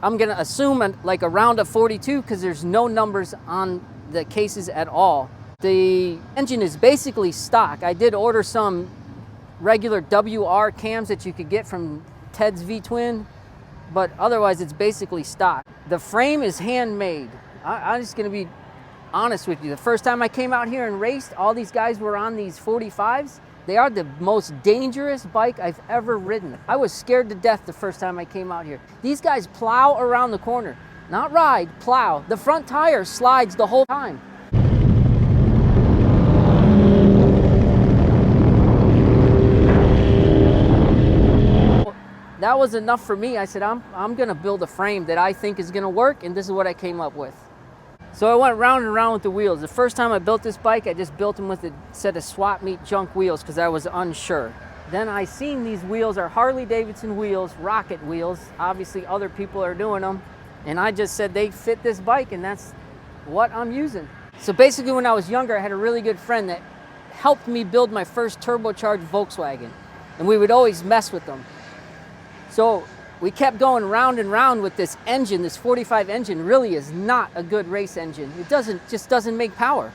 I'm gonna assume like around a 42 because there's no numbers on the cases at all. The engine is basically stock. I did order some regular WR cams that you could get from Ted's V-Twin, but otherwise it's basically stock. The frame is handmade. I'm just gonna be honest with you. The first time I came out here and raced, all these guys were on these 45s. They are the most dangerous bike I've ever ridden. I was scared to death the first time I came out here. These guys plow around the corner. Not ride, plow. The front tire slides the whole time. That was enough for me. I said, I'm gonna build a frame that I think is gonna work, and this is what I came up with. So I went round and round with the wheels. The first time I built this bike, I just built them with a set of swap meet junk wheels because I was unsure. Then I seen these wheels are Harley-Davidson wheels, rocket wheels. Obviously other people are doing them. And I just said they fit this bike, and that's what I'm using. So basically when I was younger, I had a really good friend that helped me build my first turbocharged Volkswagen. And we would always mess with them. So we kept going round and round with this engine. This 45 engine really is not a good race engine. It just doesn't make power.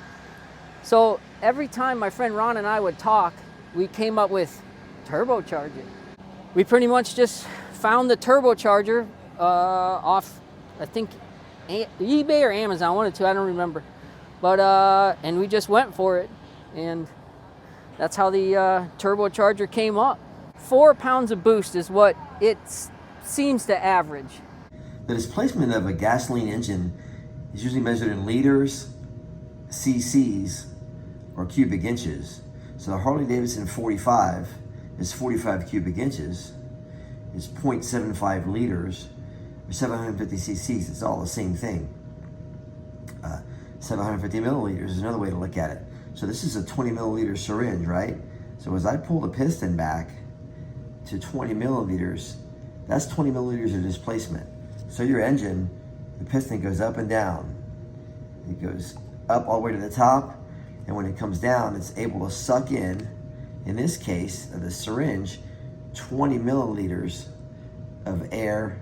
So every time my friend Ron and I would talk, we came up with turbocharge it. We pretty much just found the turbocharger off, I think, eBay or Amazon, one or two, I don't remember. But, and we just went for it. And that's how the turbocharger came up. 4 pounds of boost is what it seems to average. The displacement of a gasoline engine is usually measured in liters, cc's, or cubic inches. So the Harley-Davidson 45 is 45 cubic inches, is 0.75 liters, or 750 cc's. It's all the same thing. 750 milliliters is another way to look at it. So this is a 20 milliliter syringe, right? So as I pull the piston back to 20 milliliters, that's 20 milliliters of displacement. So your engine, the piston goes up and down. It goes up all the way to the top, and when it comes down, it's able to suck in this case, of the syringe, 20 milliliters of air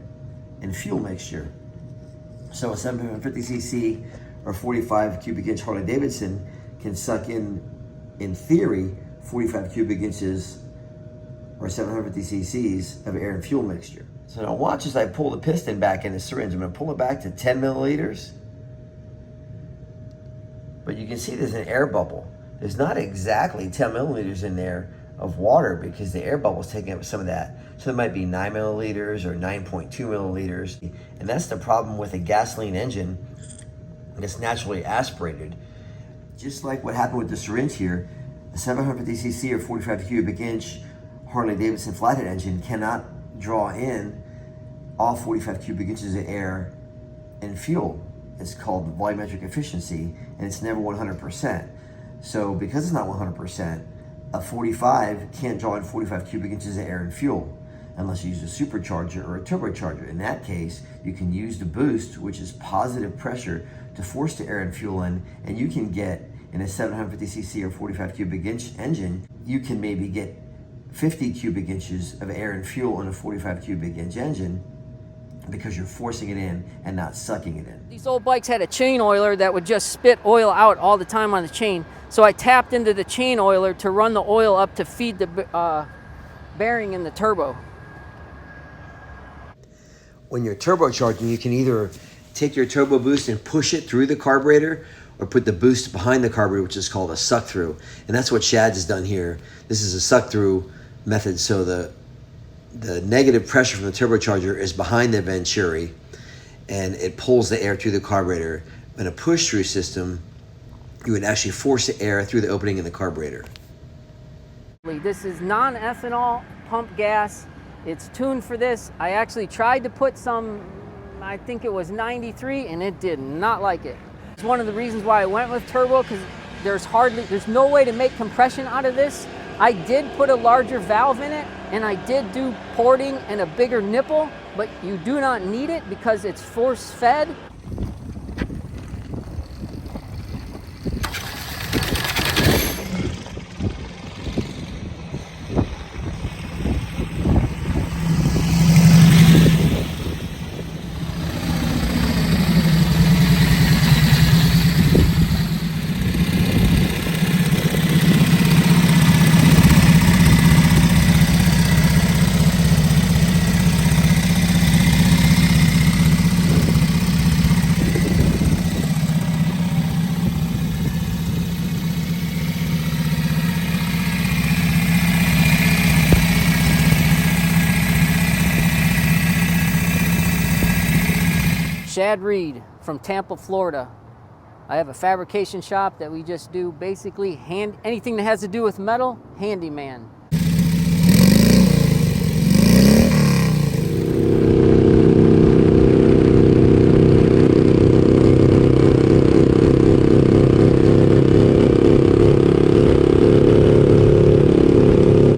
and fuel mixture. So a 750 cc or 45 cubic inch Harley-Davidson can suck in theory, 45 cubic inches or 750 cc's of air and fuel mixture. So now watch as I pull the piston back in the syringe. I'm gonna pull it back to 10 milliliters. But you can see there's an air bubble. There's not exactly 10 milliliters in there of water because the air bubble is taking up some of that. So there might be 9 milliliters or 9.2 milliliters. And that's the problem with a gasoline engine that's naturally aspirated. Just like what happened with the syringe here, the 750 cc or 45 cubic inch Harley-Davidson Flathead engine cannot draw in all 45 cubic inches of air and fuel. It's called volumetric efficiency, and it's never 100%. So because it's not 100%, a 45 can't draw in 45 cubic inches of air and fuel unless you use a supercharger or a turbocharger. In that case, you can use the boost, which is positive pressure, to force the air and fuel in, and you can get, in a 750 cc or 45 cubic inch engine, you can maybe get 50 cubic inches of air and fuel in a 45 cubic inch engine because you're forcing it in and not sucking it in. These old bikes had a chain oiler that would just spit oil out all the time on the chain. So I tapped into the chain oiler to run the oil up to feed the bearing in the turbo. When you're turbocharging, you can either take your turbo boost and push it through the carburetor or put the boost behind the carburetor, which is called a suck through. And that's what Shad's has done here. This is a suck through method. So the negative pressure from the turbocharger is behind the venturi and it pulls the air through the carburetor. In a push through system, you would actually force the air through the opening in the carburetor. This is non-ethanol pump gas. It's tuned for this. I actually tried to put some, I think it was 93, and it did not like it. It's one of the reasons why I went with turbo, because there's no way to make compression out of this. I did put a larger valve in it, and I did do porting and a bigger nipple, but you do not need it because it's force fed. Shad Reed from Tampa, Florida. I have a fabrication shop that we just do basically anything that has to do with metal, handyman.